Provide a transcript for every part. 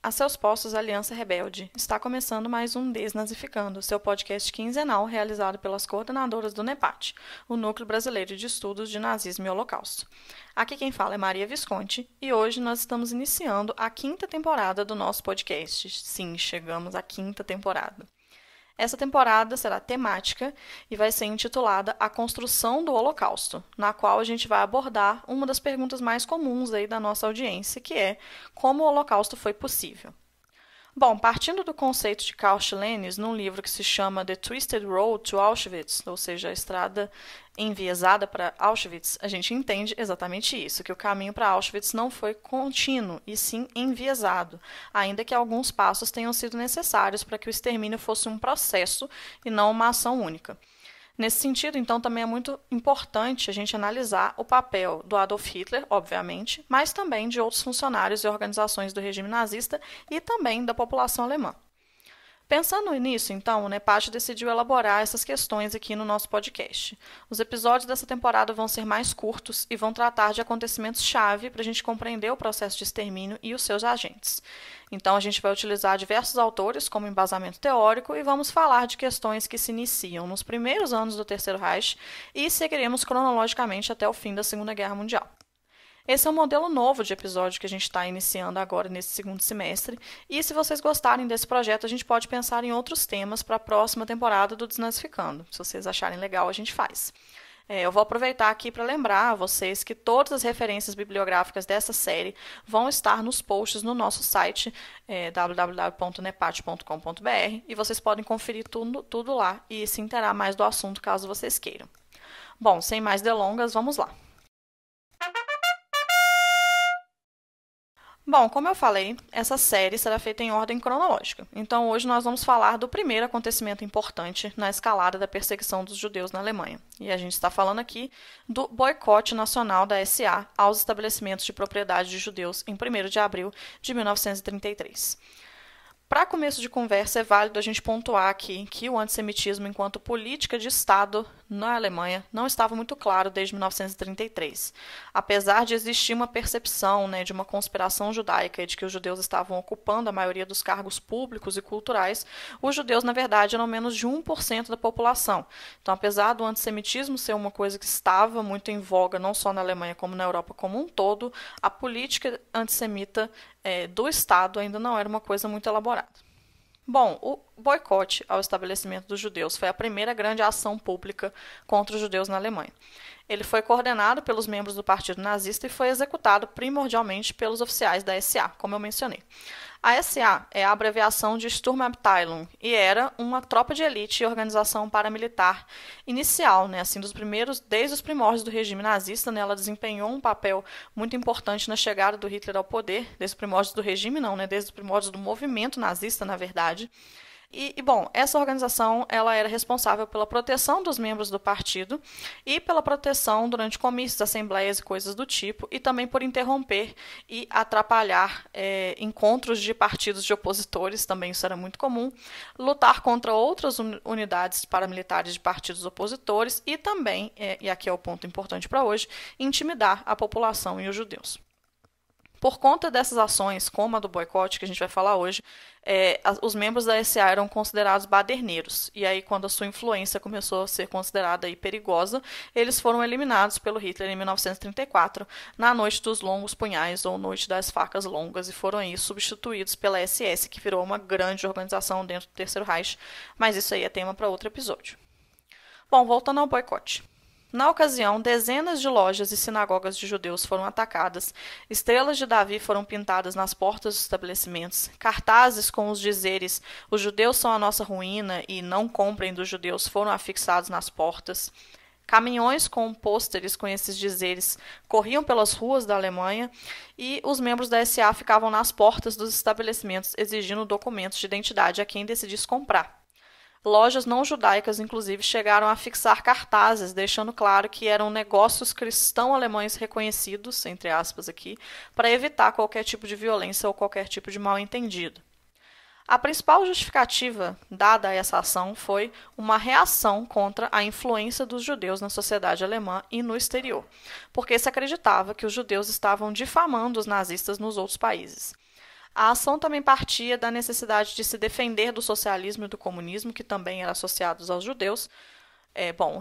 A seus postos, Aliança Rebelde. Está começando mais um Desnazificando, seu podcast quinzenal realizado pelas coordenadoras do NEPAT, o Núcleo Brasileiro de Estudos de Nazismo e Holocausto. Aqui quem fala é Maria Visconti e hoje nós estamos iniciando a 5ª temporada do nosso podcast. Sim, chegamos à 5ª temporada. Essa temporada será temática e vai ser intitulada A Construção do Holocausto, na qual a gente vai abordar uma das perguntas mais comuns aí da nossa audiência, que é como o Holocausto foi possível. Bom, partindo do conceito de Karl Schlenis, num livro que se chama The Twisted Road to Auschwitz, ou seja, a estrada enviesada para Auschwitz, a gente entende exatamente isso, que o caminho para Auschwitz não foi contínuo, e sim enviesado, ainda que alguns passos tenham sido necessários para que o extermínio fosse um processo e não uma ação única. Nesse sentido, então, também é muito importante a gente analisar o papel do Adolf Hitler, obviamente, mas também de outros funcionários e organizações do regime nazista e também da população alemã. Pensando nisso, então, o NEPAT decidiu elaborar essas questões aqui no nosso podcast. Os episódios dessa temporada vão ser mais curtos e vão tratar de acontecimentos-chave para a gente compreender o processo de extermínio e os seus agentes. Então, a gente vai utilizar diversos autores como embasamento teórico e vamos falar de questões que se iniciam nos primeiros anos do Terceiro Reich e seguiremos cronologicamente até o fim da Segunda Guerra Mundial. Esse é um modelo novo de episódio que a gente está iniciando agora nesse segundo semestre, e se vocês gostarem desse projeto, a gente pode pensar em outros temas para a próxima temporada do Desnazificando. Se vocês acharem legal, a gente faz. Eu vou aproveitar aqui para lembrar a vocês que todas as referências bibliográficas dessa série vão estar nos posts no nosso site, www.nepat.com.br, e vocês podem conferir tudo lá e se inteirar mais do assunto caso vocês queiram. Bom, sem mais delongas, vamos lá. Bom, como eu falei, essa série será feita em ordem cronológica. Então, hoje nós vamos falar do primeiro acontecimento importante na escalada da perseguição dos judeus na Alemanha. E a gente está falando aqui do boicote nacional da SA aos estabelecimentos de propriedade de judeus em 1º de abril de 1933. Para começo de conversa, é válido a gente pontuar aqui que o antissemitismo enquanto política de Estado na Alemanha não estava muito claro desde 1933. Apesar de existir uma percepção de uma conspiração judaica e de que os judeus estavam ocupando a maioria dos cargos públicos e culturais, os judeus, na verdade, eram menos de 1% da população. Então, apesar do antissemitismo ser uma coisa que estava muito em voga, não só na Alemanha como na Europa como um todo, a política antissemita do Estado ainda não era uma coisa muito elaborada. Bom, o boicote ao estabelecimento dos judeus foi a primeira grande ação pública contra os judeus na Alemanha. Ele foi coordenado pelos membros do Partido Nazista e foi executado primordialmente pelos oficiais da SA, como eu mencionei. A SA é a abreviação de Sturmabteilung e era uma tropa de elite e organização paramilitar inicial, assim, desde os primórdios do regime nazista, ela desempenhou um papel muito importante na chegada do Hitler ao poder, desde os primórdios do regime não, desde os primórdios do movimento nazista, na verdade. Bom, essa organização ela era responsável pela proteção dos membros do partido e pela proteção durante comícios, assembleias e coisas do tipo, e também por interromper e atrapalhar encontros de partidos de opositores, também isso era muito comum, lutar contra outras unidades paramilitares de partidos opositores e também, e aqui é o ponto importante para hoje, intimidar a população e os judeus. Por conta dessas ações, como a do boicote, que a gente vai falar hoje, os membros da SA eram considerados baderneiros. E aí, quando a sua influência começou a ser considerada perigosa, eles foram eliminados pelo Hitler em 1934, na Noite dos Longos Punhais, ou Noite das Facas Longas, e foram aí substituídos pela SS, que virou uma grande organização dentro do Terceiro Reich. Mas isso aí é tema para outro episódio. Bom, voltando ao boicote. Na ocasião, dezenas de lojas e sinagogas de judeus foram atacadas, estrelas de Davi foram pintadas nas portas dos estabelecimentos, cartazes com os dizeres "os judeus são a nossa ruína" e "não comprem dos judeus" foram afixados nas portas. Caminhões com pôsteres com esses dizeres corriam pelas ruas da Alemanha e os membros da SA ficavam nas portas dos estabelecimentos exigindo documentos de identidade a quem decidisse comprar. Lojas não judaicas, inclusive, chegaram a fixar cartazes, deixando claro que eram negócios cristão-alemães reconhecidos, entre aspas aqui, para evitar qualquer tipo de violência ou qualquer tipo de mal-entendido. A principal justificativa dada a essa ação foi uma reação contra a influência dos judeus na sociedade alemã e no exterior, porque se acreditava que os judeus estavam difamando os nazistas nos outros países. A ação também partia da necessidade de se defender do socialismo e do comunismo, que também eram associados aos judeus.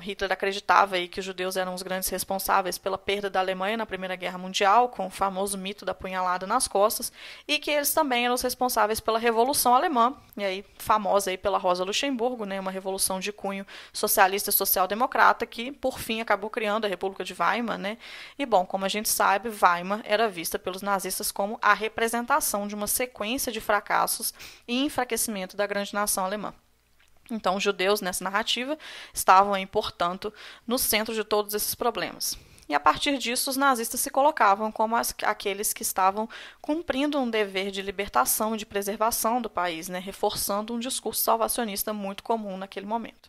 Hitler acreditava aí que os judeus eram os grandes responsáveis pela perda da Alemanha na Primeira Guerra Mundial, com o famoso mito da punhalada nas costas, e que eles também eram os responsáveis pela Revolução Alemã, e aí famosa aí pela Rosa Luxemburgo, né, uma revolução de cunho socialista e social-democrata que, por fim, acabou criando a República de Weimar, né? E, como a gente sabe, Weimar era vista pelos nazistas como a representação de uma sequência de fracassos e enfraquecimento da grande nação alemã. Então, os judeus, nessa narrativa, estavam aí, portanto, no centro de todos esses problemas. E, a partir disso, os nazistas se colocavam como aqueles que estavam cumprindo um dever de libertação e de preservação do país, né, reforçando um discurso salvacionista muito comum naquele momento.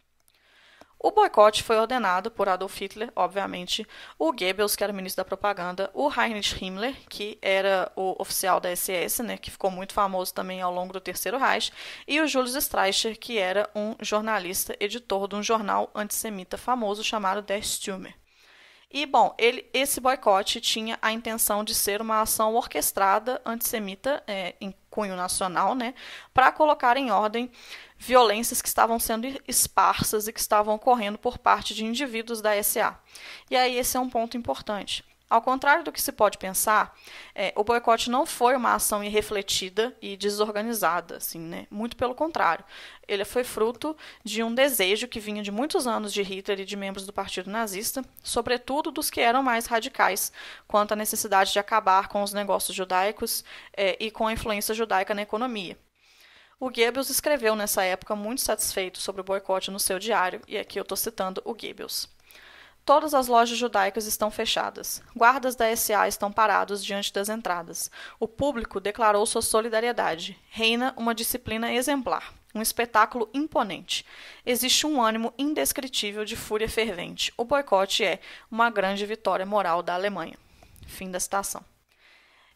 O boicote foi ordenado por Adolf Hitler, obviamente, o Goebbels, que era o ministro da propaganda, o Heinrich Himmler, que era o oficial da SS, né, que ficou muito famoso também ao longo do Terceiro Reich, e o Julius Streicher, que era um jornalista, editor de um jornal antissemita famoso chamado Der Stürmer. E, esse boicote tinha a intenção de ser uma ação orquestrada antissemita em cunho nacional, né, para colocar em ordem violências que estavam sendo esparsas e que estavam ocorrendo por parte de indivíduos da SA. E aí esse é um ponto importante. Ao contrário do que se pode pensar, o boicote não foi uma ação irrefletida e desorganizada, assim, né? Muito pelo contrário. Ele foi fruto de um desejo que vinha de muitos anos de Hitler e de membros do Partido Nazista, sobretudo dos que eram mais radicais, quanto à necessidade de acabar com os negócios judaicos e com a influência judaica na economia. O Goebbels escreveu nessa época muito satisfeito sobre o boicote no seu diário, e aqui eu estou citando o Goebbels. Todas as lojas judaicas estão fechadas. Guardas da SA estão parados diante das entradas. O público declarou sua solidariedade. Reina uma disciplina exemplar. Um espetáculo imponente. Existe um ânimo indescritível de fúria fervente. O boicote é uma grande vitória moral da Alemanha. Fim da citação.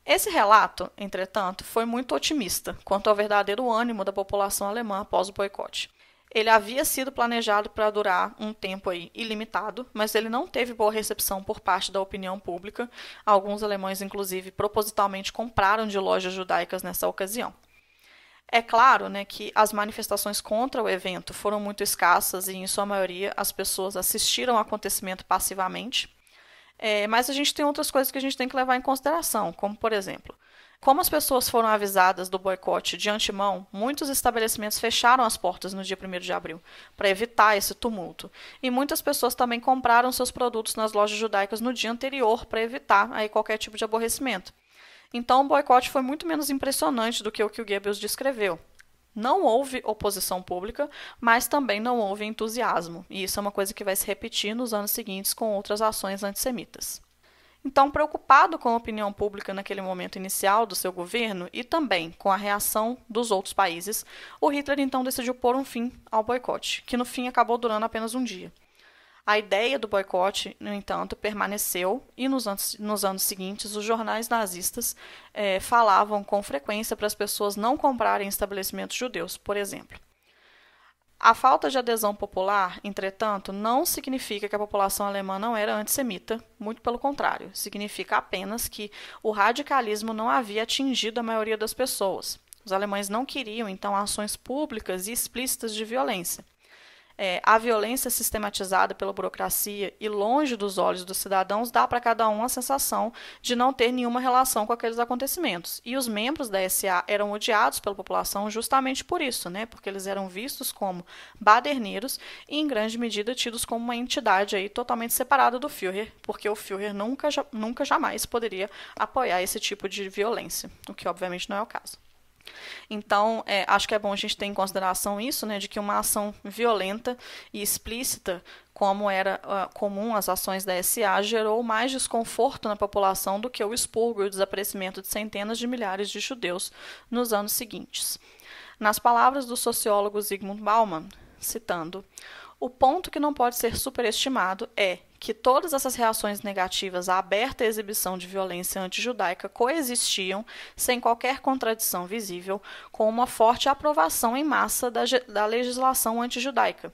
Esse relato, entretanto, foi muito otimista quanto ao verdadeiro ânimo da população alemã após o boicote. Ele havia sido planejado para durar um tempo aí ilimitado, mas ele não teve boa recepção por parte da opinião pública. Alguns alemães, inclusive, propositalmente compraram de lojas judaicas nessa ocasião. É claro, né, que as manifestações contra o evento foram muito escassas e, em sua maioria, as pessoas assistiram ao acontecimento passivamente. Mas a gente tem outras coisas que a gente tem que levar em consideração, como, por exemplo, como as pessoas foram avisadas do boicote de antemão, muitos estabelecimentos fecharam as portas no dia 1º de abril, para evitar esse tumulto. E muitas pessoas também compraram seus produtos nas lojas judaicas no dia anterior, para evitar aí qualquer tipo de aborrecimento. Então, o boicote foi muito menos impressionante do que o Goebbels descreveu. Não houve oposição pública, mas também não houve entusiasmo. E isso é uma coisa que vai se repetir nos anos seguintes com outras ações antissemitas. Então, preocupado com a opinião pública naquele momento inicial do seu governo e também com a reação dos outros países, o Hitler então decidiu pôr um fim ao boicote, que no fim acabou durando apenas um dia. A ideia do boicote, no entanto, permaneceu e nos anos seguintes os jornais nazistas falavam com frequência para as pessoas não comprarem estabelecimentos judeus, por exemplo. A falta de adesão popular, entretanto, não significa que a população alemã não era antissemita, muito pelo contrário, significa apenas que o radicalismo não havia atingido a maioria das pessoas. Os alemães não queriam, então, ações públicas e explícitas de violência. A violência sistematizada pela burocracia e longe dos olhos dos cidadãos dá para cada um a sensação de não ter nenhuma relação com aqueles acontecimentos. E os membros da SA eram odiados pela população justamente por isso, né? Porque eles eram vistos como baderneiros e, em grande medida, tidos como uma entidade aí totalmente separada do Führer, porque o Führer nunca jamais poderia apoiar esse tipo de violência, o que obviamente não é o caso. Então, acho que é bom a gente ter em consideração isso, né, de que uma ação violenta e explícita, como era comum as ações da SA, gerou mais desconforto na população do que o expurgo e o desaparecimento de centenas de milhares de judeus nos anos seguintes. Nas palavras do sociólogo Zygmunt Bauman, citando, o ponto que não pode ser superestimado é que todas essas reações negativas à aberta exibição de violência antijudaica coexistiam, sem qualquer contradição visível, com uma forte aprovação em massa da legislação antijudaica,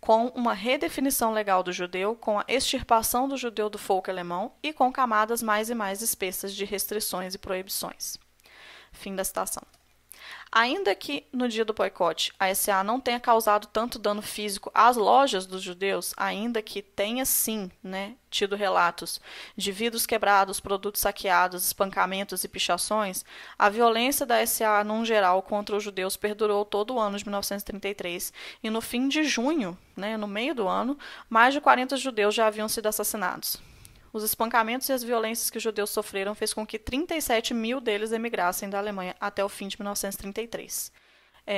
com uma redefinição legal do judeu, com a extirpação do judeu do folk alemão e com camadas mais e mais espessas de restrições e proibições. Fim da citação. Ainda que, no dia do boicote, a SA não tenha causado tanto dano físico às lojas dos judeus, ainda que tenha, sim, tido relatos de vidros quebrados, produtos saqueados, espancamentos e pichações, a violência da SA, num geral, contra os judeus perdurou todo o ano de 1933, e no fim de junho, no meio do ano, mais de 40 judeus já haviam sido assassinados. Os espancamentos e as violências que os judeus sofreram fez com que 37 mil deles emigrassem da Alemanha até o fim de 1933.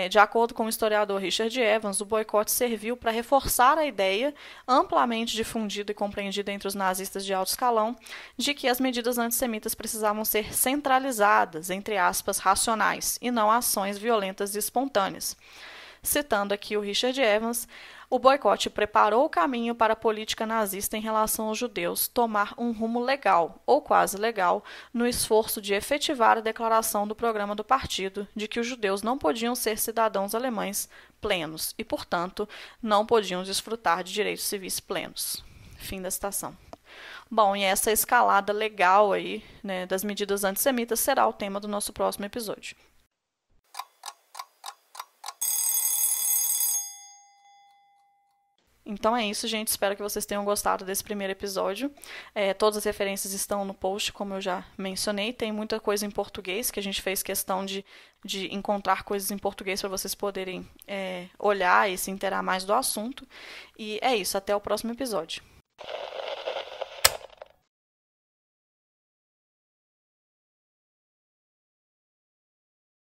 De acordo com o historiador Richard Evans, o boicote serviu para reforçar a ideia, amplamente difundida e compreendida entre os nazistas de alto escalão, de que as medidas antissemitas precisavam ser centralizadas, entre aspas, racionais, e não ações violentas e espontâneas. Citando aqui o Richard Evans, o boicote preparou o caminho para a política nazista em relação aos judeus tomar um rumo legal, ou quase legal, no esforço de efetivar a declaração do programa do partido de que os judeus não podiam ser cidadãos alemães plenos e, portanto, não podiam desfrutar de direitos civis plenos. Fim da citação. Bom, e essa escalada legal aí, das medidas antissemitas será o tema do nosso próximo episódio. Então é isso, gente. Espero que vocês tenham gostado desse primeiro episódio. Todas as referências estão no post, como eu já mencionei. Tem muita coisa em português, que a gente fez questão de encontrar coisas em português para vocês poderem olhar e se inteirar mais do assunto. E é isso. Até o próximo episódio.